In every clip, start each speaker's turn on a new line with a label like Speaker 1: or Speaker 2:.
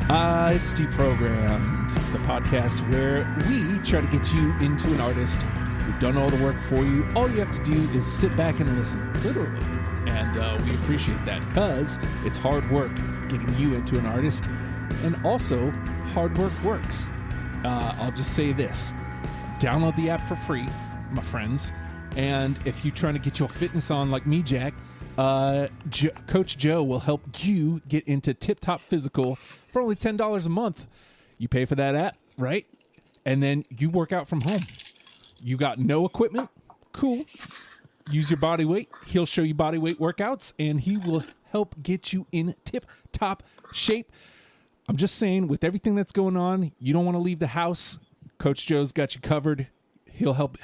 Speaker 1: It's Deprogrammed, the podcast where we try to get you into an artist. We've done all the work for you. All you have to do is sit back and listen, literally. And we appreciate that because it's hard work getting you into an artist. And also, hard work works. I'll just say this. Download the app for free, my friends. And if you're trying to get your fitness on like me, Jack, Coach Joe will help you get into tip-top physical for only $10 a month. You pay for that app, right? And then you work out from home. You got no equipment? Cool. Use your body weight. He'll show you body weight workouts, and he will help get you in tip-top shape. I'm just saying, with everything that's going on, you don't want to leave the house. Coach Joe's got you covered. He'll help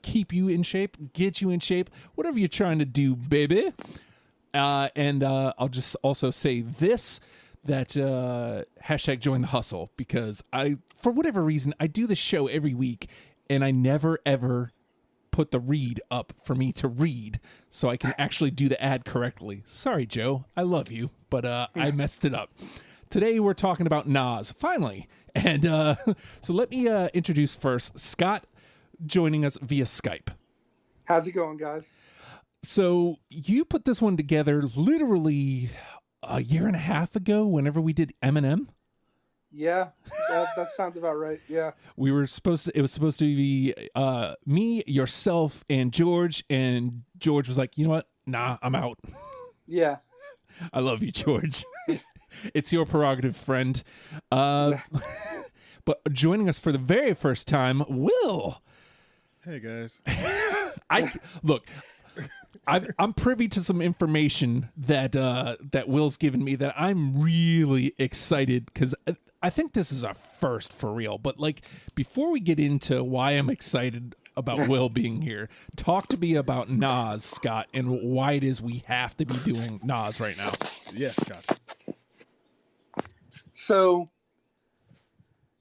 Speaker 1: keep you in shape, get you in shape, whatever you're trying to do, baby. And I'll just also say this, that hashtag join the hustle, because for whatever reason, I do this show every week, and I never, ever put the read up for me to read so I can actually do the ad correctly. Sorry, Joe. I love you, but I messed it up. Today, we're talking about Nas, finally. And so let me introduce first Scott, joining us via Skype.
Speaker 2: How's it going, guys?
Speaker 1: So you put this one together literally a year and a half ago whenever we did Eminem.
Speaker 2: Yeah, that sounds about right. Yeah.
Speaker 1: It was supposed to be me, yourself, and George was like, you know what? Nah, I'm out.
Speaker 2: Yeah.
Speaker 1: I love you, George. It's your prerogative, friend. But joining us for the very first time, Will.
Speaker 3: Hey guys.
Speaker 1: I'm privy to some information that Will's given me that I'm really excited, because I think this is our first for real. But like, before we get into why I'm excited about Will being here, talk to me about Nas, Scott, and why it is we have to be doing Nas right now.
Speaker 3: Yes, Scott.
Speaker 2: So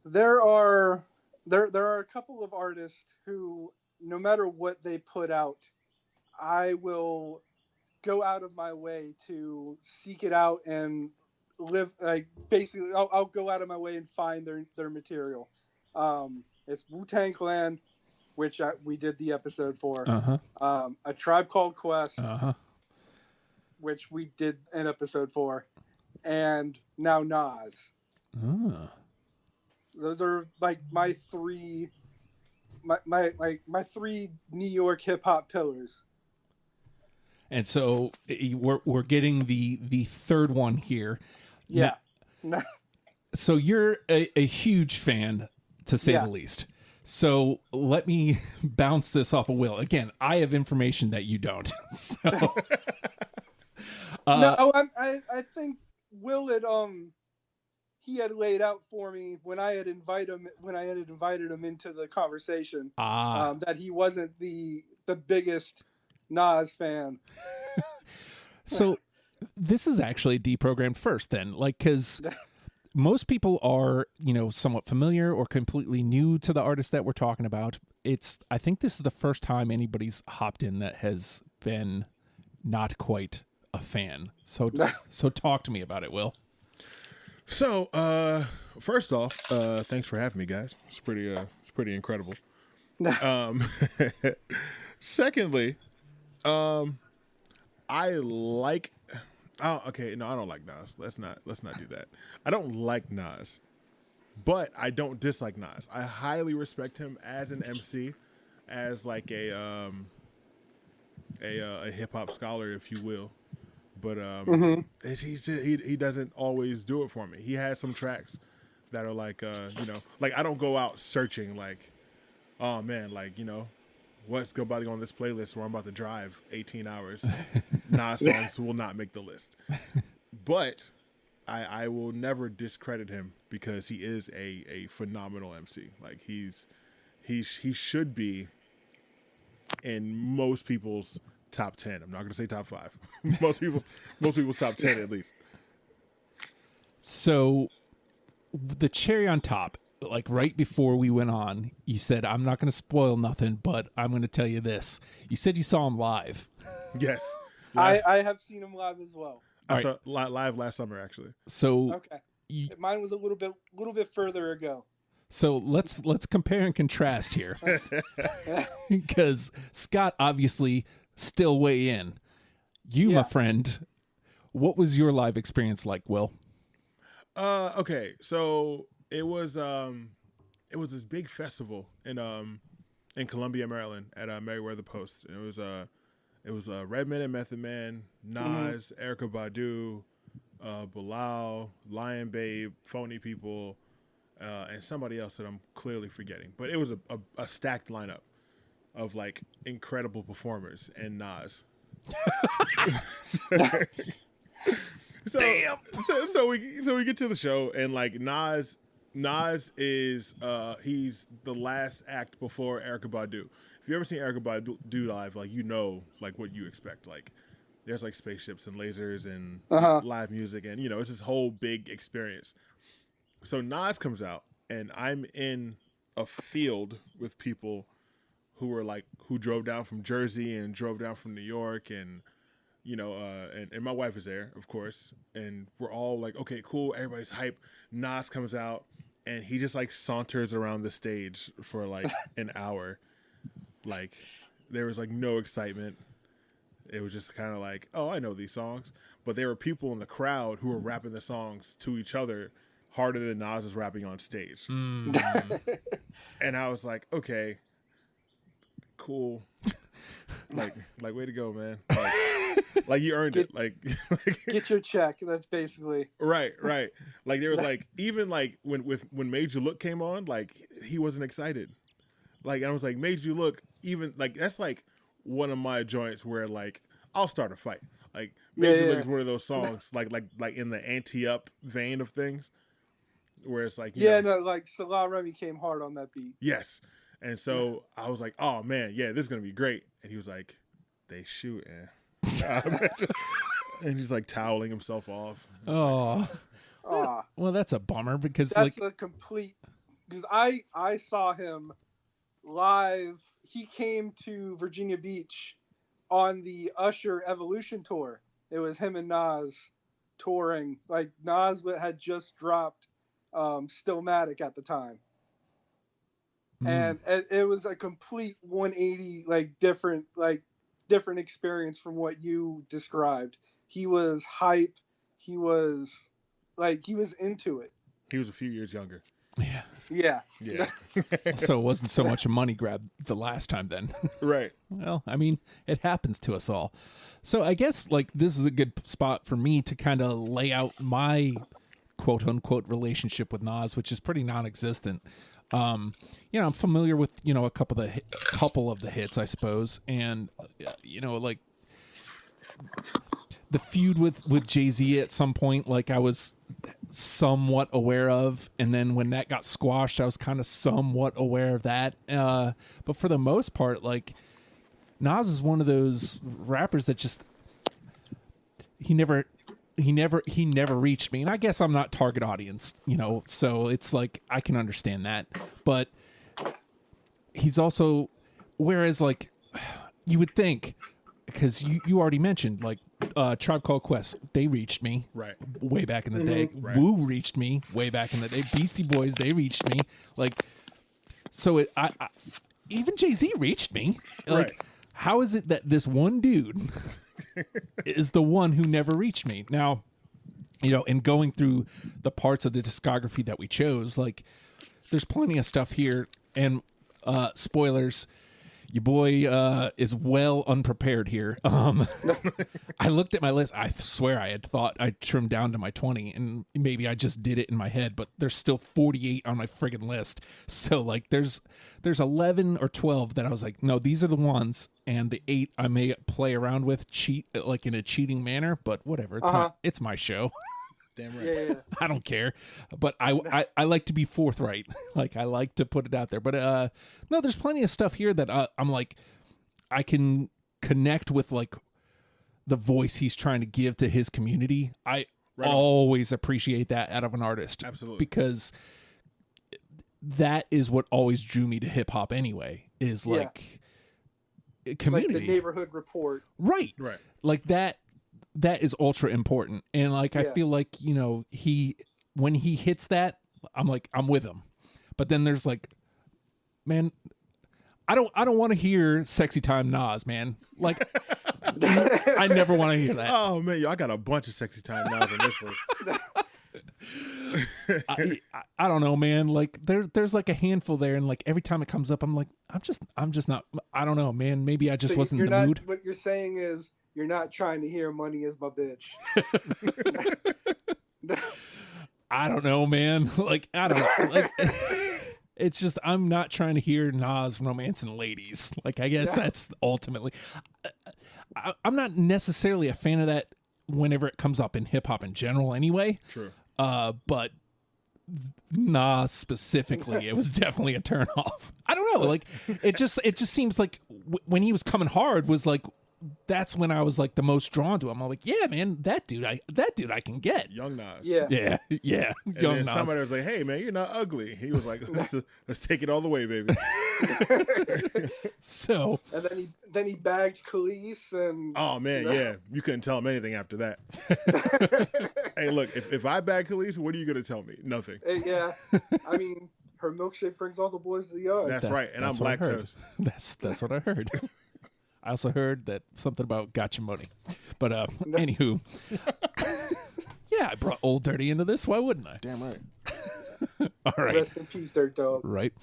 Speaker 2: there are a couple of artists who, no matter what they put out, I will go out of my way to seek it out and live. Like, basically, I'll go out of my way and find their material. It's Wu-Tang Clan, which we did the episode for.
Speaker 1: Uh-huh.
Speaker 2: A Tribe Called Quest,
Speaker 1: Uh-huh.
Speaker 2: which we did an episode for, and now Nas.
Speaker 1: Oh.
Speaker 2: Those are like my three New York hip hop pillars.
Speaker 1: And so we're getting the third one here.
Speaker 2: Yeah.
Speaker 1: So you're a huge fan, to say the least. So let me bounce this off of Will. Again, I have information that you don't. So
Speaker 2: no, I think Will had he had laid out for me when I had invited him into the conversation that he wasn't the biggest Nas fan.
Speaker 1: So this is actually deprogrammed first then, like, because most people are, somewhat familiar or completely new to the artist that we're talking about. I think this is the first time anybody's hopped in that has been not quite a fan. So talk to me about it, Will.
Speaker 3: So, first off, thanks for having me, guys. It's pretty incredible. Secondly, I like. Oh, okay. No, I don't like Nas. Let's not do that. I don't like Nas, but I don't dislike Nas. I highly respect him as an MC, as like a hip hop scholar, if you will. But he doesn't always do it for me. He has some tracks that are like like I don't go out searching like, oh man, like, what's going to be on this playlist where I'm about to drive 18 hours. Nas songs will not make the list. But I will never discredit him because he is a phenomenal MC. Like he should be in most people's top 10. I'm not going to say top 5. most people's top 10 at least.
Speaker 1: So the cherry on top, like right before we went on, you said, I'm not going to spoil nothing, but I'm going to tell you this. You said you saw him live.
Speaker 3: Yes.
Speaker 2: I have seen him live as well.
Speaker 3: I saw live last summer, actually.
Speaker 1: So
Speaker 2: okay. Mine was a little bit further ago.
Speaker 1: So let's compare and contrast here, because Scott obviously still way in. You, my friend, what was your live experience like, Will?
Speaker 3: Okay, so it was this big festival in Columbia, Maryland, at Merriweather Post. And it was Redman and Method Man, Nas, Erykah Badu, Bilal, Lion Babe, Phony People, and somebody else that I'm clearly forgetting. But it was a stacked lineup of like incredible performers and Nas.
Speaker 1: Damn.
Speaker 3: So we get to the show, and like Nas is he's the last act before Erykah Badu. If you ever seen Erykah Badu live, like, you know, like what you expect. Like, there's like spaceships and lasers and live music, and it's this whole big experience. So Nas comes out, and I'm in a field with people who drove down from Jersey and drove down from New York, and and my wife is there, of course, and we're all like, okay, cool, everybody's hype. Nas comes out, and he just like saunters around the stage for like an hour. Like, there was like no excitement. It was just kind of like, oh, I know these songs. But there were people in the crowd who were rapping the songs to each other harder than Nas is rapping on stage. And I was like, okay, cool. Like way to go, man. Like you earned it. Like
Speaker 2: get your check. That's basically
Speaker 3: right. Like there was like, even like when Made You Look came on, like he wasn't excited. Like, I was like, Made You Look, even like that's like one of my joints where like I'll start a fight. Like Made You Look is one of those songs like in the anti-up vein of things, where it's like
Speaker 2: like Salah Remy came hard on that beat.
Speaker 3: Yes. And so I was like, oh man, yeah, this is gonna be great. And he was like, they shooting. And he's like toweling himself off.
Speaker 1: Oh, well, that's a bummer, because
Speaker 2: that's a complete. Because I saw him live. He came to Virginia Beach on the Usher Evolution tour. It was him and Nas touring. Like, Nas had just dropped Stillmatic at the time. And it was a complete 180, like different experience from what you described. He was hype. He was into it.
Speaker 3: He was a few years younger.
Speaker 1: Yeah. So it wasn't so much a money grab the last time then.
Speaker 3: Right.
Speaker 1: Well, I mean, it happens to us all. So I guess like this is a good spot for me to kind of lay out my quote unquote relationship with Nas, which is pretty non-existent. I'm familiar with, a couple of the hits, I suppose. And, like the feud with Jay-Z at some point, like I was somewhat aware of. And then when that got squashed, I was kind of somewhat aware of that. But for the most part, like Nas is one of those rappers that just, he never reached me. And I guess I'm not target audience, so it's like, I can understand that. But he's also, whereas like you would think, because you already mentioned like Tribe Called Quest, they reached me way back in the day.
Speaker 3: Right.
Speaker 1: Wu reached me way back in the day. Beastie Boys, they reached me. Like, so I even Jay-Z reached me. Like, how is it that this one dude is the one who never reached me? Now, in going through the parts of the discography that we chose, like there's plenty of stuff here, and spoilers, your boy is well unprepared here. I looked at my list. I swear I had thought I trimmed down to my 20, and maybe I just did it in my head, but there's still 48 on my friggin' list. So like there's 11 or 12 that I was like, no, these are the ones, and the 8 I may play around with, cheat like in a cheating manner, but whatever. It's my show.
Speaker 3: Damn right.
Speaker 2: Yeah.
Speaker 1: I don't care, but I like to be forthright. Like, I like to put it out there. But no, there's plenty of stuff here that I'm like, I can connect with like the voice he's trying to give to his community. I always appreciate that out of an artist.
Speaker 3: Absolutely.
Speaker 1: Because that is what always drew me to hip hop anyway, is like community.
Speaker 2: Like the neighborhood report.
Speaker 1: Right. Like that is ultra important. And like, I feel like, he when he hits that, I'm like, I'm with him. But then there's like, man, I don't want to hear Sexy Time Nas, man. Like, I never want to hear that.
Speaker 3: Oh man, yo, I got a bunch of Sexy Time Nas on this list.
Speaker 1: I don't know, man. Like there's like a handful there, and like every time it comes up, I'm like, I'm just not. I don't know, man. Maybe I just
Speaker 2: So
Speaker 1: wasn't
Speaker 2: you're
Speaker 1: in the
Speaker 2: not,
Speaker 1: mood.
Speaker 2: What you're saying is you're not trying to hear "Money Is My Bitch."
Speaker 1: I don't know, man. Like I don't know. Like it's just I'm not trying to hear Nas romancing ladies. Like I guess that's ultimately. I'm not necessarily a fan of that whenever it comes up in hip hop in general, anyway.
Speaker 3: True.
Speaker 1: But Nas specifically, it was definitely a turn off. I don't know, like it just seems like when he was coming hard was like that's when I was like the most drawn to him. I'm like, yeah, man, that dude I can get.
Speaker 3: Young Nas.
Speaker 2: Yeah.
Speaker 1: Yeah.
Speaker 3: And
Speaker 1: Young
Speaker 3: then
Speaker 1: Nas.
Speaker 3: somebody was like, "Hey, man, you're not ugly." He was like, "Let's take it all the way, baby."
Speaker 1: So
Speaker 2: And then he bagged Khalees and
Speaker 3: Oh man, yeah, you couldn't tell him anything after that. Hey, look, if I bag Khalees, what are you gonna tell me? Nothing.
Speaker 2: yeah. I mean, her milkshake brings all the boys to the yard.
Speaker 3: That's right, and I'm
Speaker 1: that's what I heard.
Speaker 3: lactose.
Speaker 1: That's what I heard. I also heard that something about gotcha money. But anywho. Yeah, I brought Old Dirty into this. Why wouldn't I?
Speaker 3: Damn right.
Speaker 1: All right.
Speaker 2: Rest in peace, Dirt Dog.
Speaker 1: Right.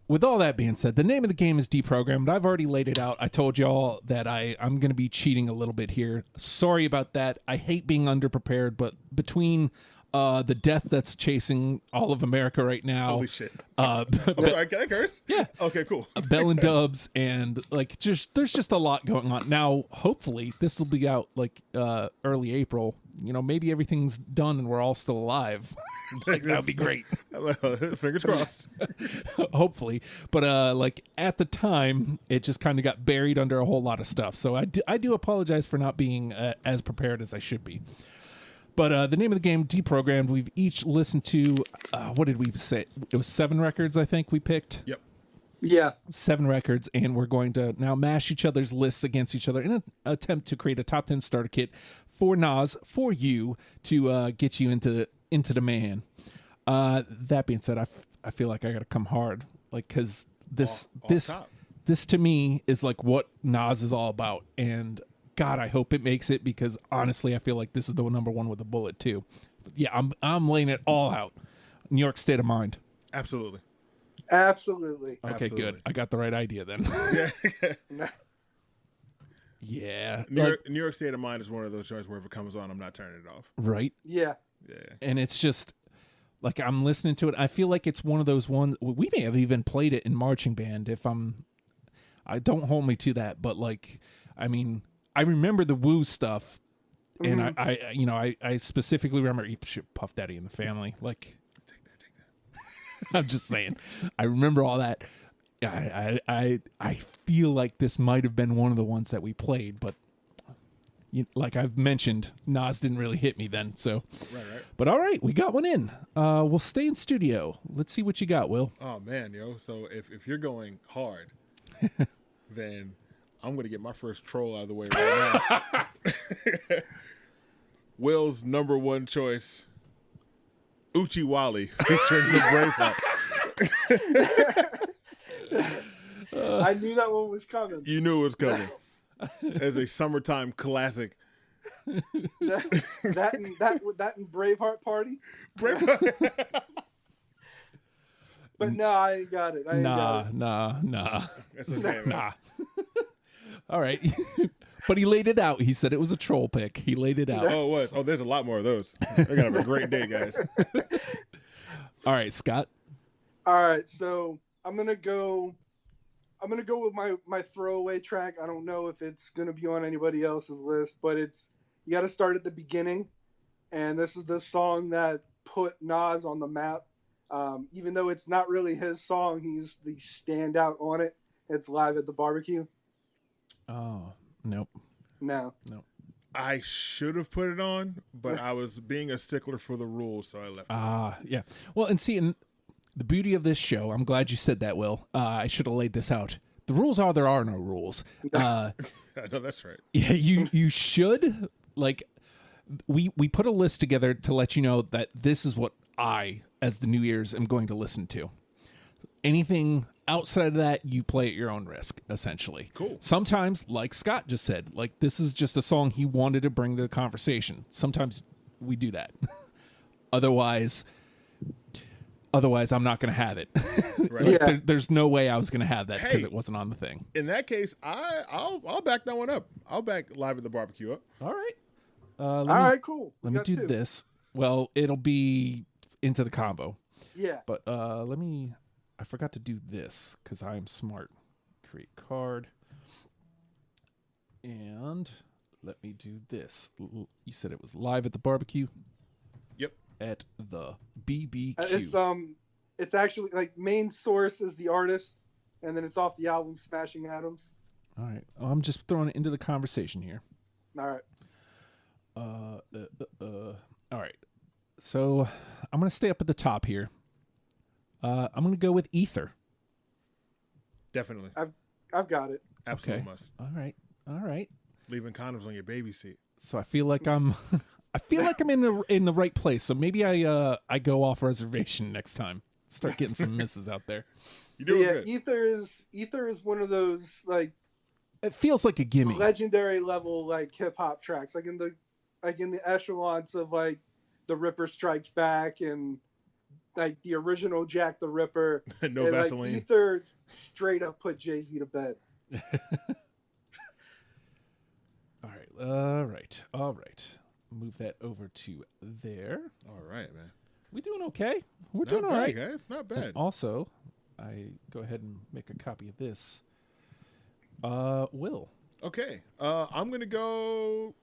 Speaker 1: With all that being said, the name of the game is Deprogrammed. I've already laid it out. I told y'all that I'm going to be cheating a little bit here. Sorry about that. I hate being underprepared, but between the death that's chasing all of America right now.
Speaker 3: Holy shit. I'm sorry, can I curse?
Speaker 1: Yeah.
Speaker 3: Okay, cool.
Speaker 1: Bell and Dubs, and like there's just a lot going on now. Hopefully this will be out like early April. Maybe everything's done and we're all still alive. Like that'd be great.
Speaker 3: Fingers crossed.
Speaker 1: Hopefully, but like at the time it just kind of got buried under a whole lot of stuff, so I do apologize for not being as prepared as I should be. But the name of the game, Deprogrammed, we've each listened to, what did we say? It was 7 records, I think we picked.
Speaker 3: Yep.
Speaker 2: Yeah.
Speaker 1: 7 records, and we're going to now mash each other's lists against each other in an attempt to create a top 10 starter kit for Nas, for you, to get you into the man. That being said, I feel like I got to come hard, like, because this to me is like what Nas is all about, and God, I hope it makes it, because honestly, I feel like this is the number one with a bullet too. But yeah, I'm laying it all out. New York State of Mind.
Speaker 3: Absolutely.
Speaker 2: Absolutely.
Speaker 1: Okay,
Speaker 3: Absolutely.
Speaker 1: good. I got the right idea then.
Speaker 3: Yeah.
Speaker 1: Yeah.
Speaker 3: New York State of Mind is one of those joints where if it comes on, I'm not turning it off.
Speaker 1: Right.
Speaker 2: Yeah.
Speaker 3: Yeah.
Speaker 1: And it's just like I'm listening to it. I feel like it's one of those ones. We may have even played it in marching band. I don't hold me to that, but like, I mean, I remember the Woo stuff, and I specifically remember Puff Daddy and the Family. Like, take that. I'm just saying, I remember all that. I feel like this might have been one of the ones that we played, but like I've mentioned, Nas didn't really hit me then. So,
Speaker 3: Right.
Speaker 1: But all right, we got one in. We'll stay in studio. Let's see what you got, Will.
Speaker 3: Oh man, yo. So if you're going hard, then I'm gonna get my first troll out of the way right now. Will's number one choice, Uchi Wally, featuring the Braveheart.
Speaker 2: I knew that one was coming.
Speaker 3: You knew it was coming. As a summertime classic.
Speaker 2: that and Braveheart Party. But no, I ain't got it.
Speaker 1: Nah.
Speaker 3: That's okay, man.
Speaker 1: Nah. All right. But he laid it out. He said it was a troll pick. He laid it out.
Speaker 3: Oh, it was. Oh, there's a lot more of those. They're gonna have a great day, guys.
Speaker 1: All right, Scott.
Speaker 2: All right, so I'm gonna go with my throwaway track. I don't know if it's gonna be on anybody else's list, but you got to start at the beginning, and this is the song that put Nas on the map. Even though it's not really his song, he's the standout on it. It's Live at the Barbecue.
Speaker 1: Oh, nope.
Speaker 2: No.
Speaker 3: I should have put it on, but I was being a stickler for the rules, so I left it.
Speaker 1: Yeah. Well, and see, and the beauty of this show, I'm glad you said that, Will. I should have laid this out. The rules are there are no rules.
Speaker 3: I know that's right.
Speaker 1: Yeah, you should, like, we put a list together to let you know that this is what I, as the New Year's, am going to listen to. Anything outside of that, you play at your own risk, essentially.
Speaker 3: Cool. Sometimes,
Speaker 1: like Scott just said, like this is just a song he wanted to bring to the conversation. Sometimes we do that. Otherwise, I'm not going to have it.
Speaker 3: Right.
Speaker 1: Like,
Speaker 2: Yeah.
Speaker 1: there's no way I was going to have that because
Speaker 3: Hey.
Speaker 1: it wasn't on the thing.
Speaker 3: In that case, I'll back that one up. I'll back Live at the Barbecue up.
Speaker 1: All right.
Speaker 2: All right, cool.
Speaker 1: Let
Speaker 2: We
Speaker 1: me
Speaker 2: got
Speaker 1: do
Speaker 2: two.
Speaker 1: this. Well, it'll be into the combo.
Speaker 2: Yeah.
Speaker 1: But I forgot to do this because I'm smart. Create card. And let me do this. You said it was Live at the Barbecue?
Speaker 3: Yep.
Speaker 1: At the BBQ.
Speaker 2: It's actually like main source is the artist, and then it's off the album Smashing Atoms.
Speaker 1: All right. I'm just throwing it into the conversation here.
Speaker 2: All right.
Speaker 1: All right. So I'm going to stay up at the top here. I'm going to go with Ether.
Speaker 3: Definitely.
Speaker 2: I've got it.
Speaker 3: Absolute
Speaker 1: Okay.
Speaker 3: must.
Speaker 1: All right.
Speaker 3: Leaving condoms on your baby seat.
Speaker 1: So I feel like I'm in the right place. So maybe I go off reservation next time. Start getting some misses out there.
Speaker 3: You're doing
Speaker 2: Yeah,
Speaker 3: good.
Speaker 2: Ether is one of those like
Speaker 1: It feels like a gimme.
Speaker 2: legendary level like hip hop tracks, like in the echelons of like the Ripper Strikes Back and like the original Jack the Ripper.
Speaker 3: No
Speaker 2: And,
Speaker 3: Vaseline.
Speaker 2: Like, Ether straight up put Jay-Z to bed.
Speaker 1: All right. Move that over to there.
Speaker 3: All right, man.
Speaker 1: We doing okay? We're
Speaker 3: Not
Speaker 1: doing all
Speaker 3: bad,
Speaker 1: right.
Speaker 3: guys. Not
Speaker 1: And
Speaker 3: bad.
Speaker 1: also, I go ahead and make a copy of this. Will.
Speaker 3: Okay. I'm gonna go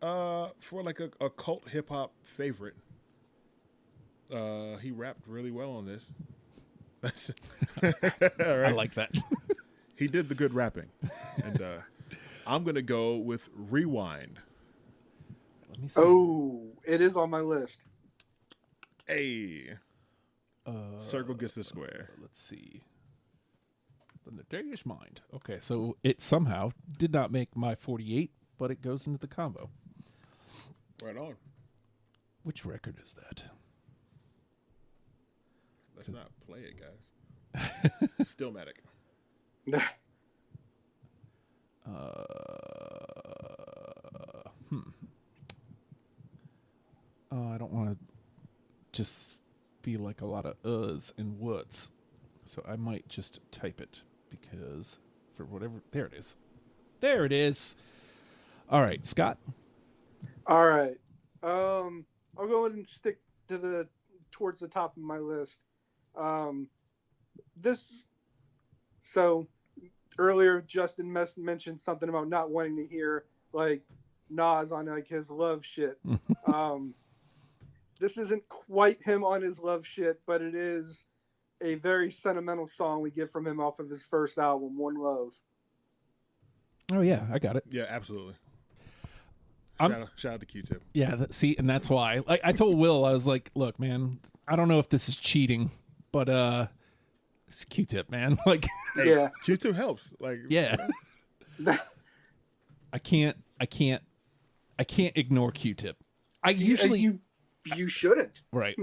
Speaker 3: for like a cult hip hop favorite. He rapped really well on this. That's all right.
Speaker 1: I like that.
Speaker 3: He did the good rapping. And I'm gonna go with Rewind.
Speaker 1: Let me see.
Speaker 2: Oh, it is on my list.
Speaker 3: Hey. Circle gets the square.
Speaker 1: Let's see. The Nefarious Mind. Okay, so it somehow did not make my 48, but it goes into the combo.
Speaker 3: Right on.
Speaker 1: Which record is that?
Speaker 3: Let's not play it, guys. Stillmatic.
Speaker 1: I don't want to just be like a lot of uhs and whats, so I might just type it because for whatever. There it is. There it is. All right, Scott.
Speaker 2: All right. I'll go ahead and stick to towards the top of my list. So earlier Justin mentioned something about not wanting to hear like Nas on like his love shit. This isn't quite him on his love shit, but it is a very sentimental song we get from him off of his first album, One Love.
Speaker 1: Oh yeah, I got it.
Speaker 3: Yeah, absolutely.
Speaker 1: I'm-
Speaker 3: Shout out to Q-Tip.
Speaker 1: Yeah, see, and that's why. Like I told Will, I was like, "Look, man, I don't know if this is cheating, but it's Q-Tip, man. Like,
Speaker 3: Hey,
Speaker 2: Yeah.
Speaker 3: Q-Tip helps. Like,
Speaker 1: yeah, I can't ignore Q-Tip. I usually
Speaker 2: you shouldn't.
Speaker 1: right.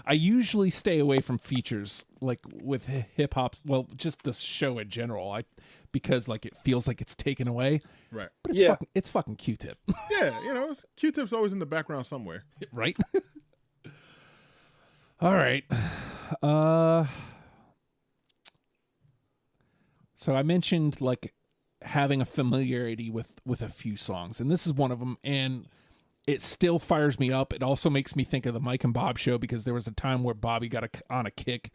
Speaker 1: I usually stay away from features like with hip hop. Well, just the show in general. Because like it feels like it's taken away.
Speaker 3: right.
Speaker 1: But it's
Speaker 2: Yeah.
Speaker 1: it's fucking Q-Tip,
Speaker 3: Yeah, Q-Tip's always in the background somewhere.
Speaker 1: right? All right. So I mentioned like having a familiarity with a few songs, and this is one of them, and it still fires me up. It also makes me think of the Mike and Bob show because there was a time where Bobby got on a kick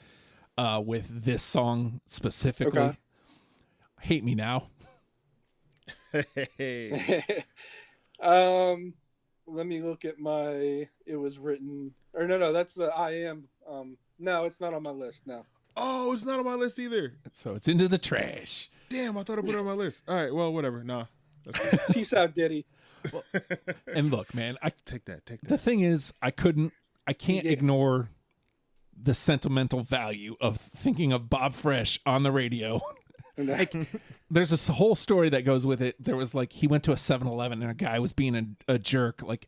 Speaker 1: with this song specifically.
Speaker 2: Okay.
Speaker 1: Hate Me Now.
Speaker 3: Hey.
Speaker 2: Let me look at it was written, or no, that's the I Am. No, it's not on my list. No.
Speaker 3: Oh, it's not on my list either.
Speaker 1: So it's into the trash.
Speaker 3: Damn, I thought I put it on my list. All right, well, whatever. Nah. That's cool.
Speaker 2: Peace out, Diddy.
Speaker 1: And look, man,
Speaker 3: Take that.
Speaker 1: the thing is, I can't
Speaker 2: Yeah.
Speaker 1: ignore the sentimental value of thinking of Bob Fresh on the radio Like, there's this whole story that goes with it. There was like, he went to a 7-Eleven and a guy was being a jerk, like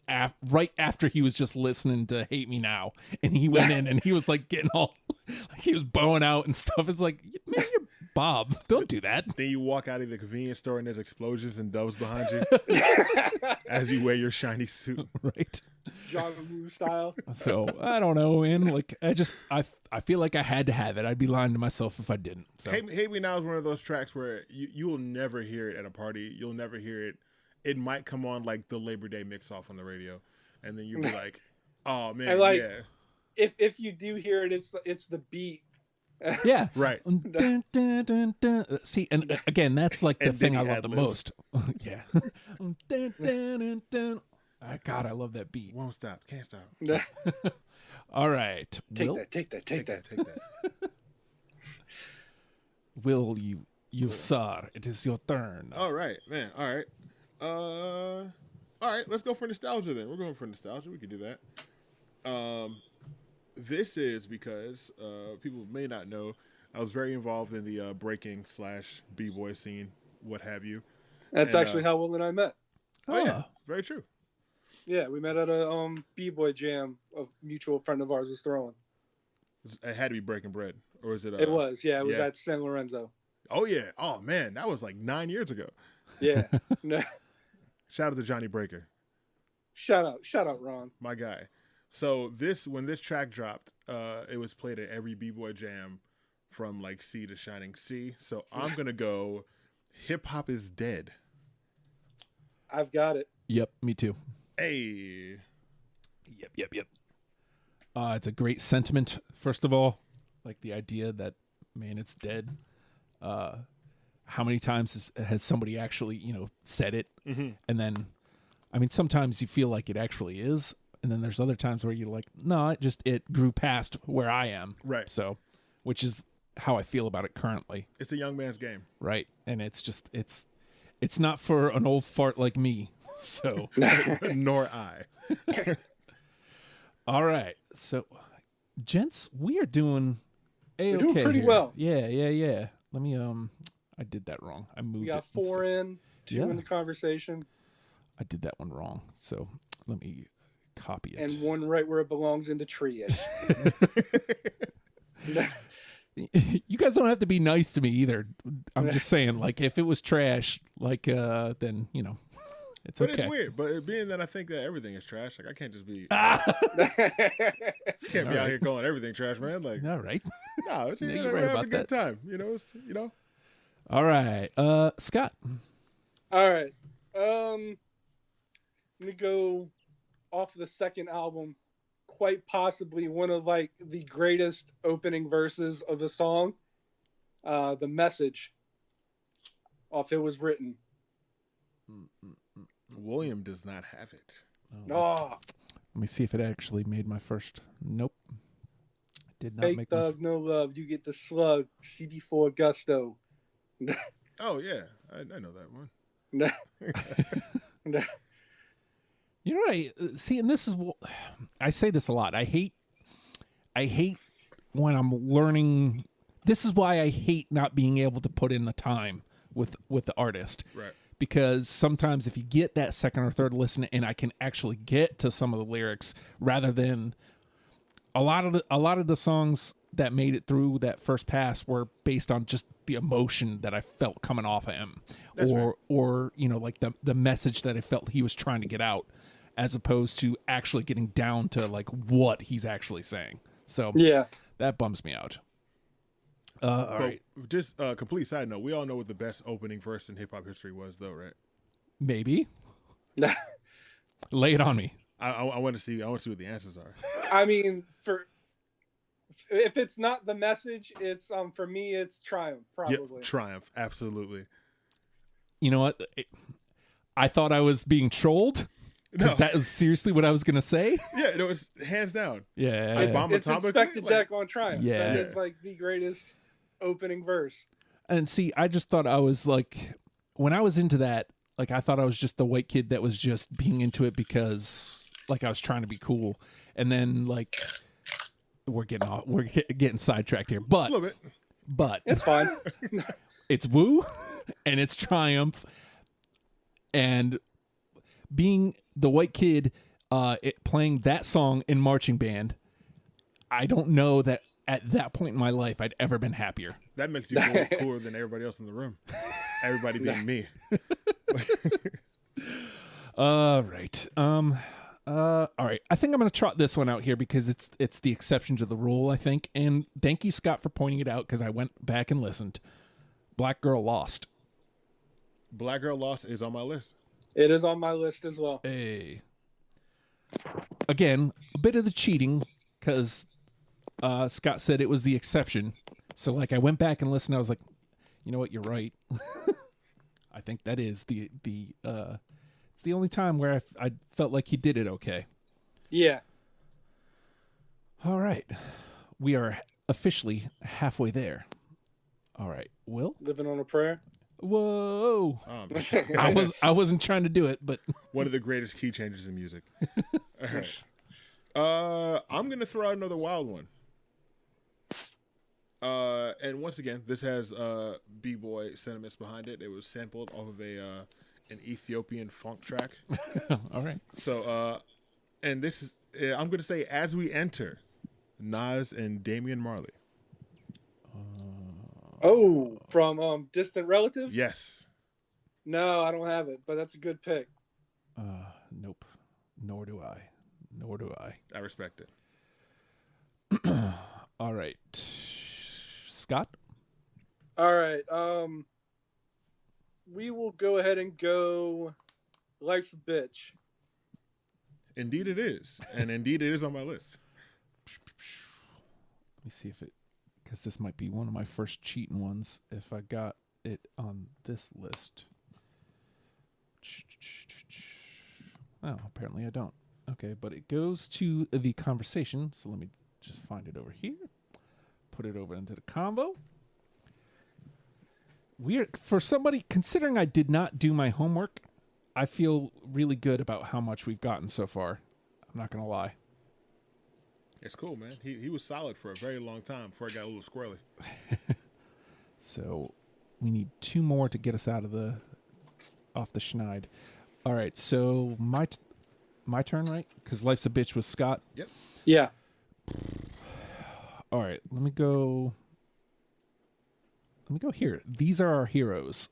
Speaker 1: right after he was just listening to Hate Me Now. And he went in and he was like getting all, like he was bowing out and stuff. It's like, man, you're Bob. Don't do that.
Speaker 3: Then you walk out of the convenience store and there's explosions and doves behind you as you wear your shiny suit.
Speaker 1: Right.
Speaker 2: John Woo style.
Speaker 1: So I don't know, man. Like I feel like I had to have it. I'd be lying to myself if I didn't. So
Speaker 3: Hate Me Now is one of those tracks where you'll never hear it at a party. You'll never hear it. It might come on like the Labor Day mix off on the radio, and then you'll be like, "Oh man,
Speaker 2: like,
Speaker 3: yeah."
Speaker 2: If you do hear it, it's the beat.
Speaker 1: yeah,
Speaker 3: Right.
Speaker 1: Dun, dun, dun, dun. See, and again, that's like the
Speaker 3: And
Speaker 1: thing
Speaker 3: then
Speaker 1: I
Speaker 3: he
Speaker 1: love the
Speaker 3: ad-libs.
Speaker 1: most. Yeah. Dun, dun, dun, dun. God, I love that beat.
Speaker 3: Won't stop, can't stop.
Speaker 1: All right,
Speaker 2: Take
Speaker 1: Will,
Speaker 2: that, take that, take that.
Speaker 3: Take that.
Speaker 1: Will you sir? It is your turn.
Speaker 3: All right, man. All right. All right. Let's go for nostalgia then. We're going for nostalgia. We can do that. This is because people may not know I was very involved in the breaking / b-boy scene, what have you.
Speaker 2: That's
Speaker 3: And,
Speaker 2: actually how Will and I met.
Speaker 3: Oh yeah, very true.
Speaker 2: Yeah, we met at a b-boy jam a mutual friend of ours was throwing.
Speaker 3: It had to be breaking bread, or is it?
Speaker 2: It was, yeah, it was
Speaker 3: yeah.
Speaker 2: at San Lorenzo.
Speaker 3: Oh yeah. Oh man, that was like 9 years ago.
Speaker 2: Yeah. No,
Speaker 3: Shout out to Johnny Breaker,
Speaker 2: shout out, Ron.
Speaker 3: my guy. So when this track dropped, it was played at every b-boy jam from like C to Shining C. So I'm gonna go Hip Hop Is Dead.
Speaker 2: I've got it.
Speaker 1: Yep, me too.
Speaker 3: Hey.
Speaker 1: Yep. It's a great sentiment. First of all, like the idea that, man, it's dead. How many times has somebody actually, said it?
Speaker 3: Mm-hmm.
Speaker 1: And then, I mean, sometimes you feel like it actually is. And then there's other times where you're like, no, it grew past where I am.
Speaker 3: Right.
Speaker 1: So, which is how I feel about it currently.
Speaker 3: It's a young man's game.
Speaker 1: Right. And it's just, it's not for an old fart like me. So,
Speaker 3: Nor I.
Speaker 1: all right. So, gents, we are doing
Speaker 2: We're doing
Speaker 1: A-okay
Speaker 2: pretty
Speaker 1: here.
Speaker 2: well.
Speaker 1: Yeah. Let me, I did that wrong. I moved
Speaker 2: We got
Speaker 1: it
Speaker 2: 4
Speaker 1: instead.
Speaker 2: in, 2
Speaker 1: Yeah.
Speaker 2: in the conversation,
Speaker 1: I did that one wrong. So, let me copy it.
Speaker 2: and 1 right where it belongs in the tree-ish.
Speaker 1: You guys don't have to be nice to me either. I'm just saying, like, if it was trash, like, then, it's
Speaker 3: But
Speaker 1: okay.
Speaker 3: it's weird. But it being that I think that everything is trash, like I can't just be can't be out here calling everything trash, man. Like
Speaker 1: All right.
Speaker 3: no, it's
Speaker 1: Yeah, you're
Speaker 3: we're
Speaker 1: right
Speaker 3: having
Speaker 1: about
Speaker 3: a good
Speaker 1: that.
Speaker 3: time. It's
Speaker 1: All right. Scott.
Speaker 2: All right. I'm gonna go off the second album. Quite possibly one of like the greatest opening verses of the song. The Message. Off It Was Written.
Speaker 3: William does not have it.
Speaker 2: Oh,
Speaker 1: Let me see if it actually made my first. Nope. Did not
Speaker 2: fake
Speaker 1: make
Speaker 2: thug, no love. You get the slug. CB4 gusto.
Speaker 3: Oh yeah, I know that one.
Speaker 1: You're right. See, and this is I say this a lot. I hate when I'm learning. This is why I hate not being able to put in the time with the artist.
Speaker 3: Right.
Speaker 1: Because sometimes if you get that second or third listen and I can actually get to some of the lyrics rather than a lot of the songs that made it through that first pass were based on just the emotion that I felt coming off of him.
Speaker 3: That's
Speaker 1: or like the message that I felt he was trying to get out, as opposed to actually getting down to like what he's actually saying. So
Speaker 2: Yeah.
Speaker 1: that bums me out. All
Speaker 3: But
Speaker 1: right.
Speaker 3: just a complete side note, we all know what the best opening verse in hip hop history was, though, right?
Speaker 1: Maybe. Lay it on me.
Speaker 3: I want to see what the answers are.
Speaker 2: I mean, if it's not The Message, it's for me it's Triumph probably.
Speaker 3: Yep, Triumph, absolutely.
Speaker 1: You know what? I thought I was being trolled because
Speaker 3: No.
Speaker 1: that is seriously what I was going to say.
Speaker 3: Yeah, it's hands down.
Speaker 1: Yeah.
Speaker 2: It's,
Speaker 3: Bomb
Speaker 2: it's
Speaker 3: Atomically,
Speaker 2: Inspector
Speaker 3: like-
Speaker 2: Deck on Triumph.
Speaker 1: Yeah.
Speaker 2: That is like the greatest opening verse.
Speaker 1: And see, I just thought I was like, when I was into that, like I thought I was just the white kid that was just being into it because like I was trying to be cool. And then like we're getting sidetracked here.
Speaker 3: A little bit.
Speaker 1: But
Speaker 2: It's fine.
Speaker 1: it's Woo and it's Triumph, and being the white kid playing that song in marching band. I don't know that at that point in my life I'd ever been happier.
Speaker 3: That makes you cooler than everybody else in the room. Everybody being me.
Speaker 1: All right. All right. I think I'm going to trot this one out here because it's the exception to the rule, I think. And thank you, Scott, for pointing it out because I went back and listened. Black Girl Lost.
Speaker 3: Black Girl Lost is on my list.
Speaker 2: It is on my list as well.
Speaker 1: Hey. Again, a bit of the cheating because Scott said it was the exception. So, like, I went back and listened. I was like, you know what? You're right. I think that is it's the only time where I felt like he did it okay.
Speaker 2: Yeah.
Speaker 1: All right. We are officially halfway there. All right. Will?
Speaker 2: Living on a prayer.
Speaker 1: Whoa. I wasn't trying to do it, but
Speaker 3: one of the greatest key changes in music. All right. I'm going to throw out another wild one. And once again, this has B-boy sentiments behind it. It was sampled off of an Ethiopian funk track.
Speaker 1: All right.
Speaker 3: So, and this is, I'm going to say, As We Enter, Nas and Damian Marley.
Speaker 2: Oh, from Distant Relatives?
Speaker 3: Yes.
Speaker 2: No, I don't have it, but that's a good pick.
Speaker 1: Nope. Nor do I.
Speaker 3: I respect it.
Speaker 1: All right. Scott?
Speaker 2: All right. We will go ahead and go Life's a Bitch.
Speaker 3: Indeed it is. And indeed it is on my list.
Speaker 1: Let me see if it, because this might be one of my first cheating ones, if I got it on this list. Oh, apparently I don't. Okay, but it goes to the conversation, so let me just find it over here. Put it over into the combo. For somebody, considering I did not do my homework, I feel really good about how much we've gotten so far. I'm not going to lie.
Speaker 3: It's cool, man. He was solid for a very long time before it got a little squirrely.
Speaker 1: So we need two more to get us off the schneid. All right, so my turn, right? Because Life's a Bitch was Scott.
Speaker 3: Yep.
Speaker 2: Yeah.
Speaker 1: All right, let me go here. These are our heroes.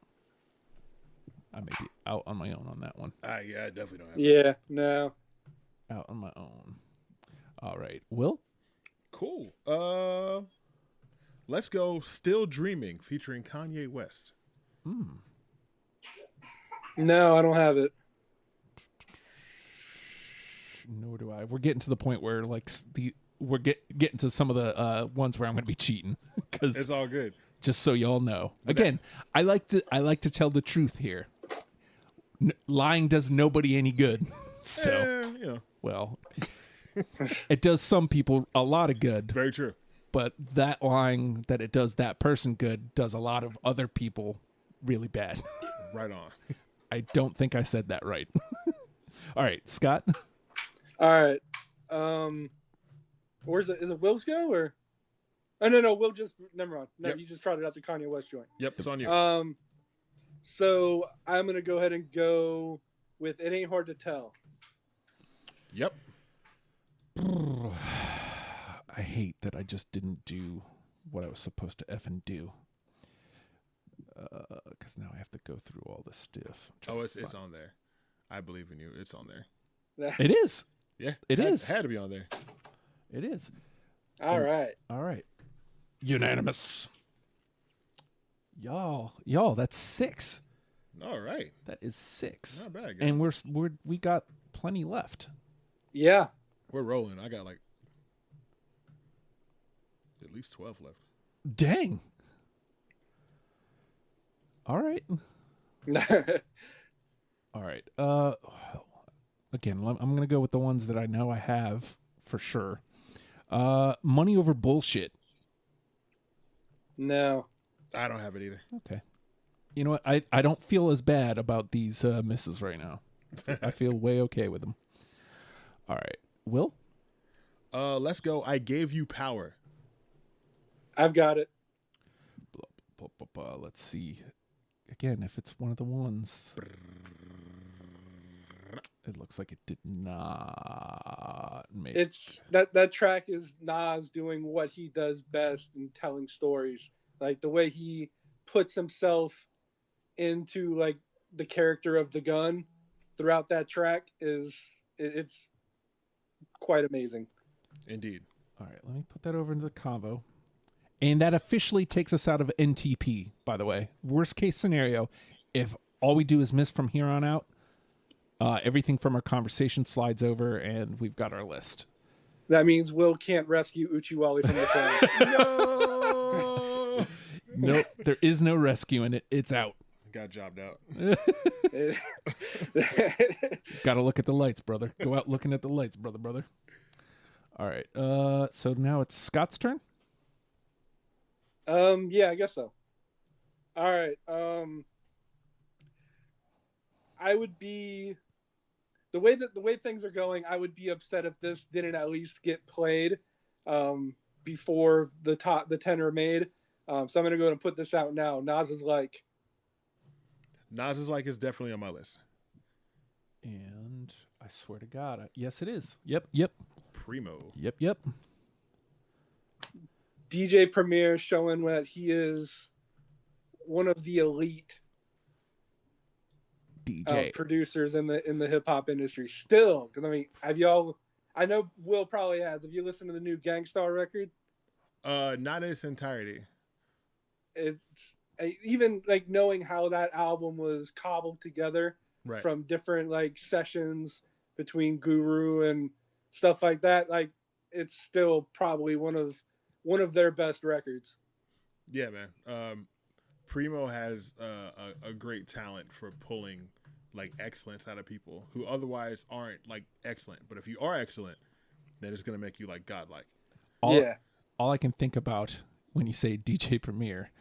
Speaker 1: I may be out on my own on that one.
Speaker 3: Yeah, I definitely don't have
Speaker 2: Yeah, no.
Speaker 1: Out on my own. All right, Will?
Speaker 3: Cool. Let's go Still Dreaming featuring Kanye West.
Speaker 2: No, I don't have it.
Speaker 1: Nor do I. We're getting to the point where like we're getting to some of the ones where I'm going to be cheating because
Speaker 3: It's all good.
Speaker 1: Just so y'all know. Again, I like to tell the truth here. Lying does nobody any good. So, well, it does some people a lot of good.
Speaker 3: Very true.
Speaker 1: But that lying that it does that person good does a lot of other people really bad.
Speaker 3: Right on.
Speaker 1: I don't think I said that right. All right, Scott.
Speaker 2: All right. Or is it Will's go or? Oh no, Will just never mind. No,
Speaker 3: Yep.
Speaker 2: You just trotted out the Kanye West joint.
Speaker 3: Yep, it's on you.
Speaker 2: So I'm gonna go ahead and go with It Ain't Hard to Tell.
Speaker 3: Yep.
Speaker 1: I hate that I just didn't do what I was supposed to effing do. Because now I have to go through all this stuff.
Speaker 3: Oh, it's on there. I believe in you. It's on there.
Speaker 1: It is.
Speaker 3: Yeah.
Speaker 1: It is.
Speaker 3: Had to be on there.
Speaker 1: It is.
Speaker 2: All right.
Speaker 1: All right. Unanimous. Y'all, that's 6.
Speaker 3: All right.
Speaker 1: That is 6.
Speaker 3: Not bad, guys.
Speaker 1: And we got plenty left.
Speaker 2: Yeah.
Speaker 3: We're rolling. I got like at least 12 left.
Speaker 1: Dang. All right. All right. Again, I'm going to go with the ones that I know I have for sure. Money Over Bullshit.
Speaker 2: No.
Speaker 3: I don't have it either.
Speaker 1: Okay. You know what? I don't feel as bad about these misses right now. I feel way okay with them. All right. Will?
Speaker 3: Let's go. I Gave You Power.
Speaker 2: I've got it.
Speaker 1: Let's see. Again, if it's one of the ones. It looks like it did not make.
Speaker 2: It's that track is Nas doing what he does best in telling stories. Like the way he puts himself into like the character of the gun throughout that track it's quite amazing.
Speaker 3: Indeed.
Speaker 1: All right, let me put that over into the convo. And that officially takes us out of NTP, by the way. Worst case scenario, if all we do is miss from here on out, everything from our conversation slides over, and we've got our list.
Speaker 2: That means Will can't rescue Uchiwali from the train.
Speaker 3: No.
Speaker 1: Nope, there is no rescuing it. It's out.
Speaker 3: Got jobbed out.
Speaker 1: Got to look at the lights, brother. Go out looking at the lights, brother. All right. So now it's Scott's turn.
Speaker 2: Yeah, I guess so. All right. I would be the way things are going. I would be upset if this didn't at least get played before the 10 are made. So I'm gonna go and put this out now. Nas is Like
Speaker 3: is definitely on my list.
Speaker 1: And I swear to God, yes, it is. Yep.
Speaker 3: Primo.
Speaker 1: Yep.
Speaker 2: DJ Premier showing that he is one of the elite
Speaker 1: DJ
Speaker 2: producers in the hip hop industry. Still, because I mean, I know Will probably has. Have you listened to the new Gangstar record?
Speaker 3: Not in its entirety.
Speaker 2: It's even like knowing how that album was cobbled together
Speaker 3: Right.
Speaker 2: from different like sessions between Guru and stuff like that. Like it's still probably one of their best records.
Speaker 3: Yeah, man. Primo has a great talent for pulling like excellence out of people who otherwise aren't like excellent. But if you are excellent, then it's gonna make you like godlike.
Speaker 1: All I can think about when you say DJ Premier,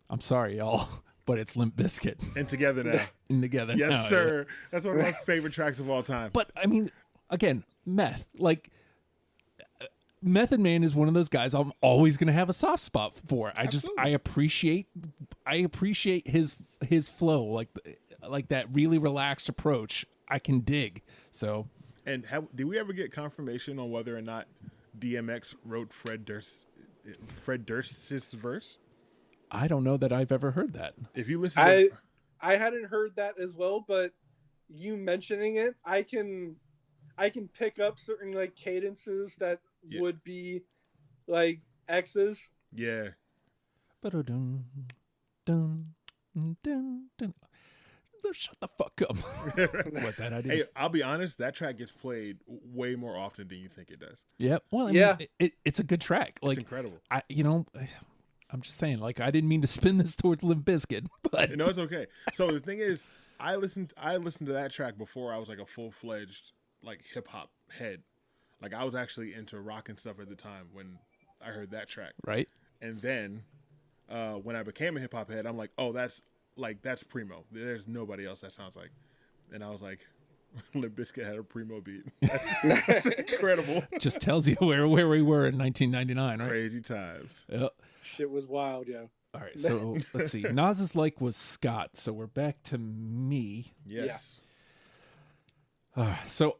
Speaker 1: I'm sorry, y'all, but it's Limp Bizkit.
Speaker 3: And Together Now.
Speaker 1: And Together
Speaker 3: Yes,
Speaker 1: Now.
Speaker 3: sir. Yeah. That's one of my favorite tracks of all time.
Speaker 1: But I mean, again, Meth. Like Method Man is one of those guys I'm always gonna have a soft spot for. I appreciate his flow, like that really relaxed approach. I can dig. So.
Speaker 3: And did we ever get confirmation on whether or not DMX wrote Fred Durst's verse?
Speaker 1: I don't know that I've ever heard that.
Speaker 3: If you listen,
Speaker 2: I hadn't heard that as well, but you mentioning it, I can pick up certain like cadences that would be like X's.
Speaker 3: Yeah.
Speaker 1: Dun, dun, dun, dun. Shut the fuck up. What's that idea?
Speaker 3: Hey, I'll be honest, that track gets played way more often than you think it does.
Speaker 1: Yeah. Well, I mean, it's a good track. Like,
Speaker 3: it's incredible.
Speaker 1: I'm just saying, like, I didn't mean to spin this towards Limp Bizkit, but
Speaker 3: no, it's okay. So the thing is, I listened to that track before I was like a full-fledged like hip hop head. Like I was actually into rock and stuff at the time when I heard that track.
Speaker 1: Right.
Speaker 3: And then when I became a hip hop head, I'm like, oh, that's Primo. There's nobody else that sounds like. And I was like, Limp Bizkit had a Primo beat. That's incredible.
Speaker 1: Just tells you where we were in 1999, right?
Speaker 3: Crazy times.
Speaker 1: Yep.
Speaker 2: Shit was wild, yo.
Speaker 1: All right, so let's see. Nas's Like was Scott, so we're back to me.
Speaker 3: Yes.
Speaker 1: So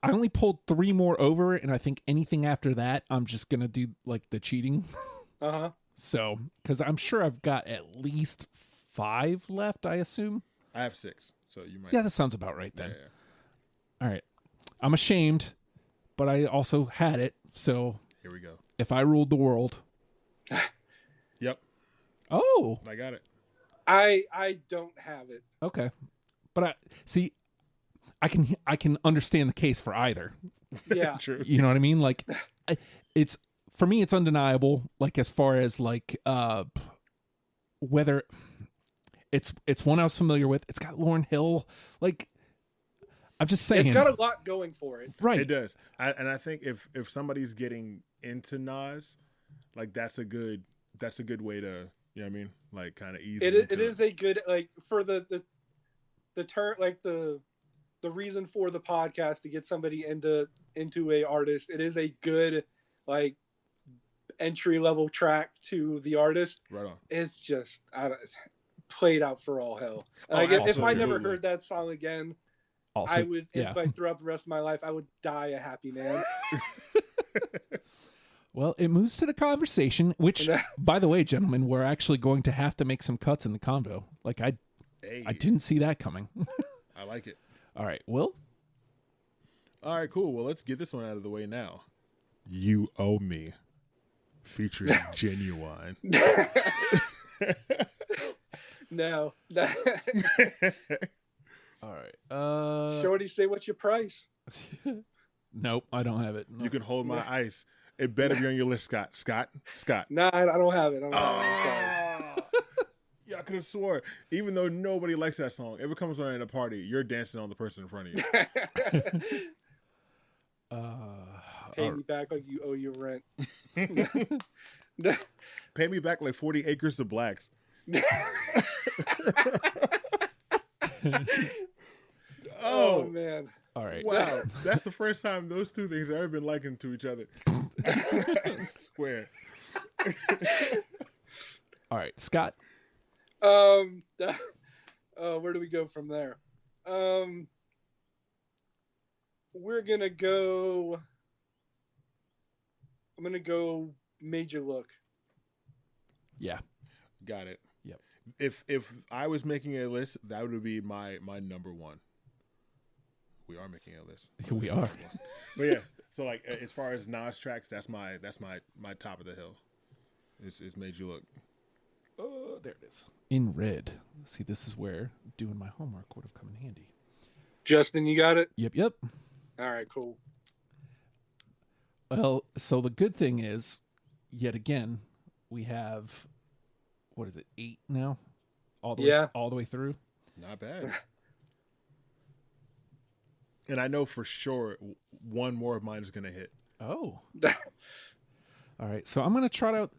Speaker 1: I only pulled 3 more over, and I think anything after that, I'm just going to do like the cheating.
Speaker 2: Uh-huh.
Speaker 1: So, because I'm sure I've got at least 5 left, I assume.
Speaker 3: I have 6, so you might.
Speaker 1: Yeah, that sounds about right then.
Speaker 3: Yeah.
Speaker 1: All right. I'm ashamed, but I also had it. So
Speaker 3: Here we go.
Speaker 1: If I Ruled the World.
Speaker 3: Yep.
Speaker 1: Oh.
Speaker 3: I got it.
Speaker 2: I don't have it.
Speaker 1: Okay. But I can understand the case for either.
Speaker 2: Yeah.
Speaker 3: True.
Speaker 1: You know what I mean? Like it's for me it's undeniable, like as far as like whether it's one I was familiar with. It's got Lauryn Hill. Like I'm just saying,
Speaker 2: it's got a lot going for it.
Speaker 1: Right.
Speaker 3: It does. I think if somebody's getting into Nas, like that's a good way to, you know what I mean? Like kind of ease
Speaker 2: it is a good, like, for the turn, like the reason for the podcast to get somebody into a artist. It is a good, like, entry level track to the artist.
Speaker 3: Right on.
Speaker 2: It's just it's played out for all hell.
Speaker 3: Oh,
Speaker 2: Like if I never
Speaker 3: absolutely.
Speaker 2: heard that song again,
Speaker 1: Also,
Speaker 2: I would,
Speaker 1: yeah.
Speaker 2: if I throughout the rest of my life, I would die a happy man.
Speaker 1: Well, it moves to the conversation, which, by the way, gentlemen, we're actually going to have to make some cuts in the convo. Like, I didn't see that coming.
Speaker 3: I like it.
Speaker 1: All right, Will?
Speaker 3: All right, cool. Well, let's get this one out of the way now. You Owe Me, featuring Genuine.
Speaker 2: No.
Speaker 1: All right.
Speaker 2: Shorty, say what's your price?
Speaker 1: Nope, I don't have it. No.
Speaker 3: You Can Hold My Ice. It better be on your list, Scott. Scott.
Speaker 2: Nah, I don't have it. I'm sorry.
Speaker 3: Yeah, I could have swore. Even though nobody likes that song, if it comes on in a party, you're dancing on the person in front of you.
Speaker 2: Pay me back like you owe your rent.
Speaker 3: Pay me back like 40 acres to blacks.
Speaker 2: Oh man.
Speaker 1: All right.
Speaker 3: Wow. That's the first time those two things have ever been likened to each other. I swear.
Speaker 1: All right, Scott.
Speaker 2: Where do we go from there? We're gonna go. I'm gonna go Major Look.
Speaker 1: Yeah.
Speaker 3: Got it.
Speaker 1: Yep.
Speaker 3: If I was making a list, that would be my number one. We are making a list.
Speaker 1: We are.
Speaker 3: But yeah, so like as far as Nas tracks, that's my top of the hill. It's Made You Look.
Speaker 1: Oh, there it is. In red. See, this is where doing my homework would have come in handy.
Speaker 2: Justin, you got it?
Speaker 1: Yep.
Speaker 2: All right, cool.
Speaker 1: Well, so the good thing is, yet again, we have, what is it, 8 now? All the way through?
Speaker 3: Not bad. And I know for sure one more of mine is going to hit.
Speaker 1: Oh. All right, so I'm going to trot out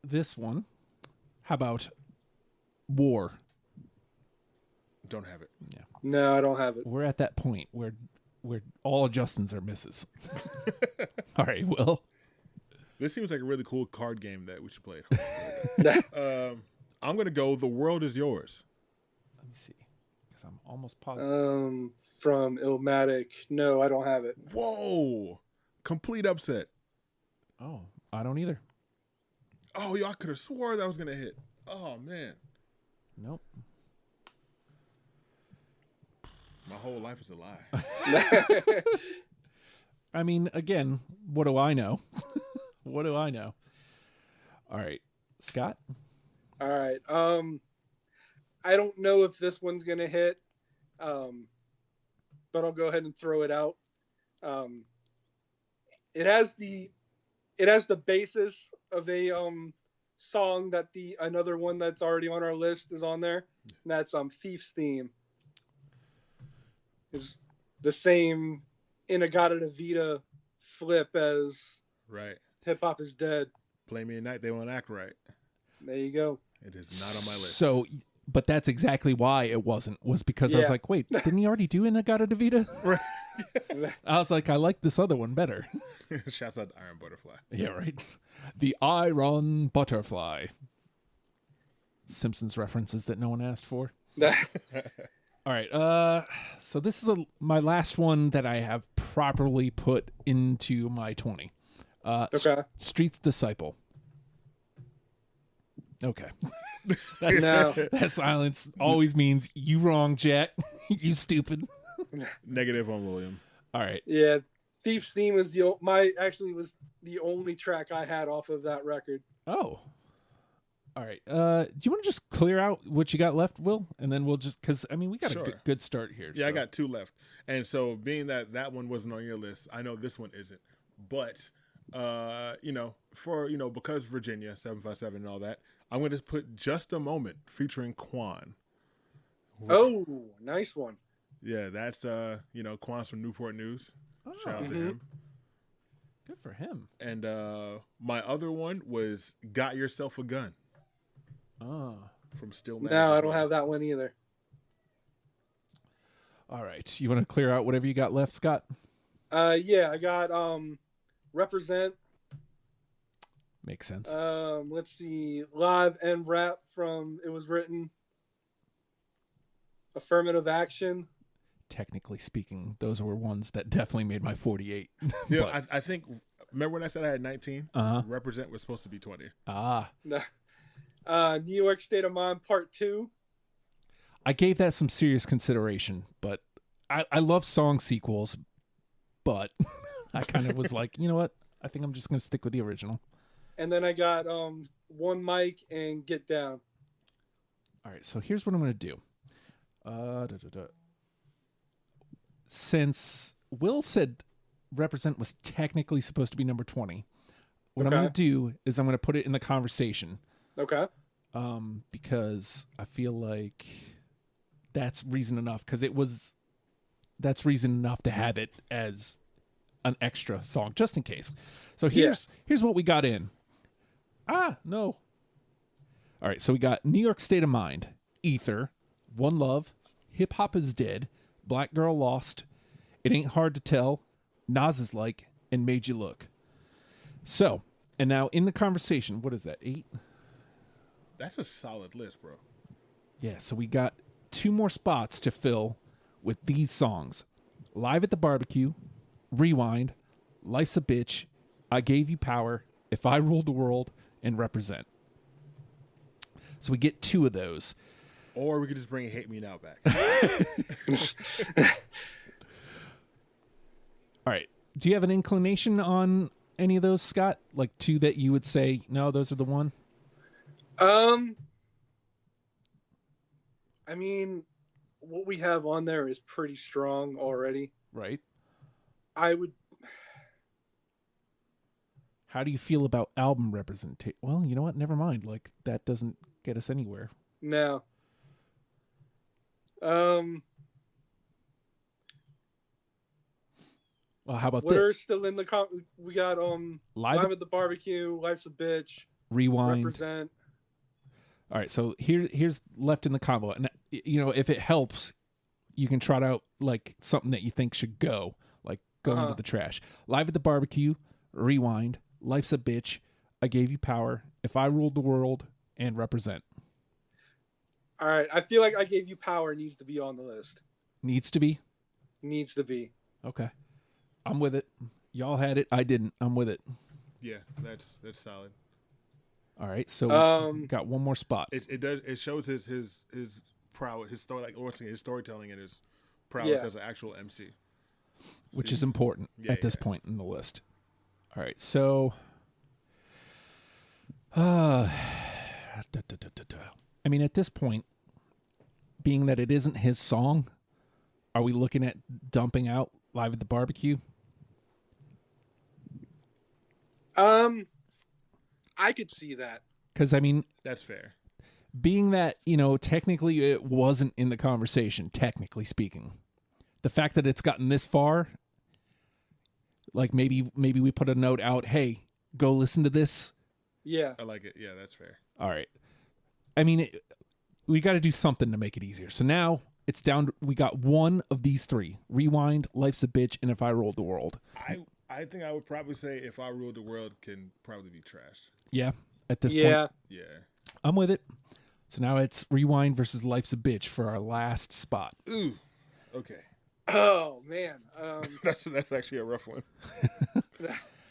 Speaker 1: this one. How about War?
Speaker 3: Don't have it.
Speaker 1: Yeah.
Speaker 2: No, I don't have it.
Speaker 1: We're at that point where all Justins are misses. All right, Will.
Speaker 3: This seems like a really cool card game that we should play. I'm going to go The World Is Yours.
Speaker 1: Let me see. Because I'm almost positive.
Speaker 2: From Illmatic. No, I don't have it.
Speaker 3: Whoa. Complete upset.
Speaker 1: Oh, I don't either.
Speaker 3: Oh, y'all could have swore that was going to hit. Oh, man.
Speaker 1: Nope.
Speaker 3: My whole life is a lie.
Speaker 1: I mean, again, what do I know? What do I know? All right, Scott?
Speaker 2: All right. I don't know if this one's going to hit, but I'll go ahead and throw it out. It has the basis of a song that another one that's already on our list is on there, and that's Thief's Theme. It's the same In-A-Gadda-Da-Vida flip as
Speaker 3: Right.
Speaker 2: Hip Hop Is Dead.
Speaker 3: Play me at night, they won't act right.
Speaker 2: There you go.
Speaker 3: It is not on my list.
Speaker 1: So, but that's exactly why it wasn't. Was because I was
Speaker 2: Yeah.
Speaker 1: like, wait, didn't he already do In-A-Gadda-Da-Vida?
Speaker 3: Right.
Speaker 1: I was like, I like this other one better.
Speaker 3: Shouts out to Iron Butterfly.
Speaker 1: Yeah, right. The Iron Butterfly. Simpsons references that no one asked for. All right. So this is my last one that I have properly put into my 20.
Speaker 2: Okay.
Speaker 1: Street's Disciple. Okay.
Speaker 2: No.
Speaker 1: That silence always means you wrong, Jack. You stupid.
Speaker 3: Negative on William.
Speaker 1: All right.
Speaker 2: Yeah, Thief's Theme was was the only track I had off of that record.
Speaker 1: Oh. All right. Do you want to just clear out what you got left, Will? And then we'll just, because, I mean, we got
Speaker 3: Sure.
Speaker 1: a good start here.
Speaker 3: Yeah, I
Speaker 1: so.
Speaker 3: got 2 left. And so being that one wasn't on your list, I know this one isn't. But, because Virginia, 757 and all that, I'm going to put Just a Moment featuring Quan.
Speaker 2: Oh, nice one.
Speaker 3: Yeah, that's, Quan's from Newport News.
Speaker 1: Oh,
Speaker 3: Shout out to him.
Speaker 1: good for him.
Speaker 3: And my other one was Got Yourself a Gun
Speaker 1: Oh.
Speaker 3: from Stillmatic.
Speaker 2: No, I
Speaker 3: as
Speaker 2: don't
Speaker 3: well.
Speaker 2: have that one either.
Speaker 1: All right. You want to clear out whatever you got left, Scott?
Speaker 2: Yeah, I got Represent.
Speaker 1: Makes sense.
Speaker 2: Let's see. Live and rap from It Was Written. Affirmative Action.
Speaker 1: Technically speaking, those were ones that definitely made my 48.
Speaker 3: Yeah,
Speaker 1: But-
Speaker 3: I think. Remember when I said I had 19?
Speaker 1: Uh-huh.
Speaker 3: Represent was supposed to be 20.
Speaker 2: New York State of Mind Part 2.
Speaker 1: I gave that some serious consideration, but I love song sequels, but I kind of was like, you know what? I think I'm just going to stick with the original.
Speaker 2: And then I got One Mic and Get Down.
Speaker 1: All right, so here's what I'm going to do. Since Will said Represent was technically supposed to be number 20, what I'm
Speaker 2: Okay.
Speaker 1: going to do is I'm going to put it in the conversation
Speaker 2: Okay.
Speaker 1: because I feel like that's reason enough, because that's reason enough to have it as an extra song just in case. So here's what we got in. No. All right, so we got New York State of Mind, Ether, One Love, Hip Hop Is Dead, Black Girl Lost, It Ain't Hard to Tell, Nas Is Like, and Made You Look. So, and now in the conversation, what is that, 8?
Speaker 3: That's a solid list, bro.
Speaker 1: Yeah, so we got 2 more spots to fill with these songs. Live at the Barbecue, Rewind, Life's a Bitch, I Gave You Power, If I Ruled the World, and Represent. So we get 2 of those.
Speaker 3: Or we could just bring Hate Me Now back.
Speaker 1: All right. Do you have an inclination on any of those, Scott? Like 2 that you would say, no, those are the one?
Speaker 2: I mean, what we have on there is pretty strong already.
Speaker 1: Right.
Speaker 2: I would.
Speaker 1: How do you feel about album representation? Well, you know what? Never mind. Like, that doesn't get us anywhere.
Speaker 2: No.
Speaker 1: Well, how about
Speaker 2: What
Speaker 1: this?
Speaker 2: are still in the we got Live at the Barbecue, Life's a Bitch,
Speaker 1: Rewind.
Speaker 2: Represent.
Speaker 1: All right, so here's left in the combo, and you know, if it helps, you can trot out like something that you think should go into the trash. Live at the Barbecue, Rewind, Life's a Bitch, I Gave You Power, If I Ruled the World, and Represent.
Speaker 2: All right, I feel like I Gave You Power needs to be on the list.
Speaker 1: Needs to be?
Speaker 2: Needs to be.
Speaker 1: Okay, I'm with it. Y'all had it, I didn't. I'm with it.
Speaker 3: Yeah, that's solid.
Speaker 1: All right, so we got one more spot.
Speaker 3: It shows his prowess, his story, like Lawrence, his storytelling and his prowess as an actual MC,
Speaker 1: which is important at this point in the list. All right, so I mean, at this point, being that it isn't his song, are we looking at dumping out Live at the Barbecue?
Speaker 2: I could see that.
Speaker 1: Because, I mean,
Speaker 3: that's fair.
Speaker 1: Being that, you know, technically it wasn't in the conversation, technically speaking. The fact that it's gotten this far, like maybe we put a note out, hey, go listen to this.
Speaker 2: Yeah.
Speaker 3: I like it. Yeah, that's fair.
Speaker 1: All right. I mean, we got to do something to make it easier. So now it's down. We got one of these 3. Rewind, Life's a Bitch, and If I Ruled the World.
Speaker 3: I think I would probably say If I Ruled the World can probably be trashed.
Speaker 1: Yeah, at this
Speaker 2: Yeah.
Speaker 1: point.
Speaker 3: Yeah.
Speaker 1: I'm with it. So now it's Rewind versus Life's a Bitch for our last spot.
Speaker 3: Ooh. Okay.
Speaker 2: Oh man.
Speaker 3: That's actually a rough one.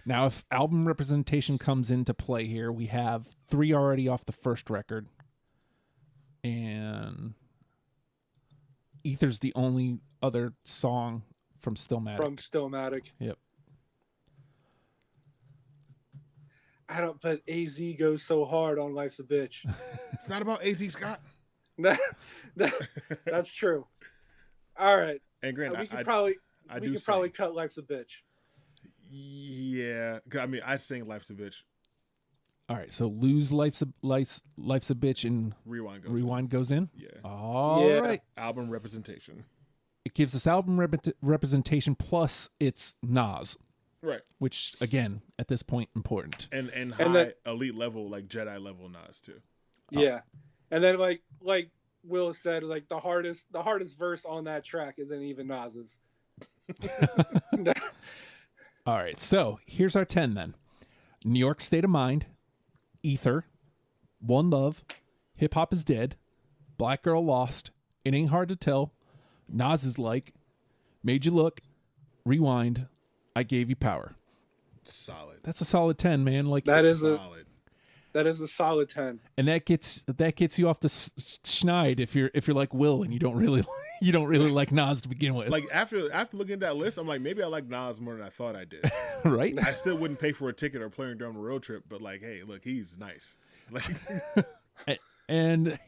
Speaker 1: Now, if album representation comes into play here, we have 3 already off the first record. And Ether's the only other song from Stillmatic.
Speaker 2: From Stillmatic.
Speaker 1: Yep.
Speaker 2: I don't, but AZ goes so hard on Life's a Bitch.
Speaker 3: It's not about AZ Scott.
Speaker 2: That's true. All right.
Speaker 3: And granted,
Speaker 2: we could probably
Speaker 3: sing.
Speaker 2: cut Life's a Bitch.
Speaker 3: Yeah, I mean, I sing Life's a Bitch.
Speaker 1: All right, so lose Life's a Bitch and
Speaker 3: Rewind
Speaker 1: goes in.
Speaker 3: Yeah.
Speaker 1: All right.
Speaker 3: Album representation.
Speaker 1: It gives us album representation plus it's Nas.
Speaker 3: Right.
Speaker 1: Which again, at this point, important.
Speaker 3: And high elite level, like Jedi level Nas too.
Speaker 2: Yeah. And then like Will said, like the hardest verse on that track isn't even Nas's.
Speaker 1: All right, so here's our 10 then. New York State of Mind, Ether, One Love, Hip Hop Is Dead, Black Girl Lost, It Ain't Hard to Tell, Nas Is Like, Made You Look, Rewind, I Gave You Power.
Speaker 3: Solid.
Speaker 1: That's a solid 10, man. Like
Speaker 2: That is
Speaker 3: Solid.
Speaker 2: that is a solid 10.
Speaker 1: and that gets you off the schneid if you're like Will and you don't really like Nas to begin with.
Speaker 3: Like after looking at that list, I'm like, maybe I like Nas more than I thought I did.
Speaker 1: Right?
Speaker 3: I still wouldn't pay for a ticket or plane during a road trip, but like, hey, look, he's nice. Like,
Speaker 1: And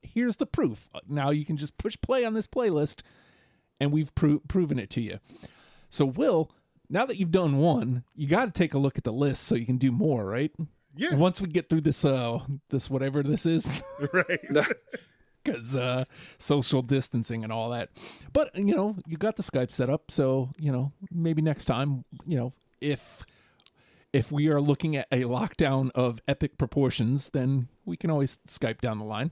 Speaker 1: here's the proof. Now you can just push play on this playlist, and we've proven it to you. So, Will, now that you've done one, you got to take a look at the list so you can do more, right?
Speaker 3: yeah,
Speaker 1: Once we get through this whatever this is,
Speaker 3: right.
Speaker 1: because social distancing and all that. But you got the Skype set up, so maybe next time, if we are looking at a lockdown of epic proportions, then we can always Skype down the line.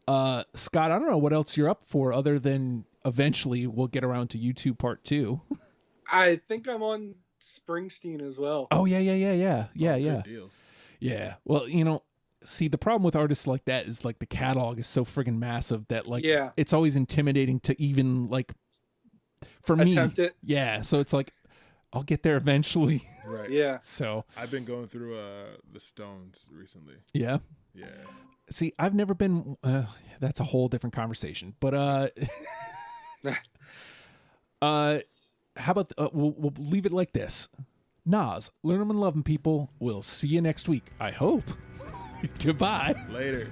Speaker 1: Scott, I don't know what else you're up for other than eventually we'll get around to YouTube Part 2.
Speaker 2: I think I'm on Springsteen as well.
Speaker 1: Oh, yeah.
Speaker 3: Good deals.
Speaker 1: Yeah. Well, see, the problem with artists like that is like the catalog is so friggin' massive that like it's always intimidating to even like for me.
Speaker 2: Attempt it.
Speaker 1: Yeah. So it's like I'll get there eventually.
Speaker 3: Right.
Speaker 2: Yeah.
Speaker 1: So
Speaker 3: I've been going through the Stones recently.
Speaker 1: yeah.
Speaker 3: Yeah.
Speaker 1: See, I've never been. That's a whole different conversation. But how about we'll leave it like this. Nas, learn them and love them, people. We'll see you next week. I hope. Goodbye.
Speaker 3: Later.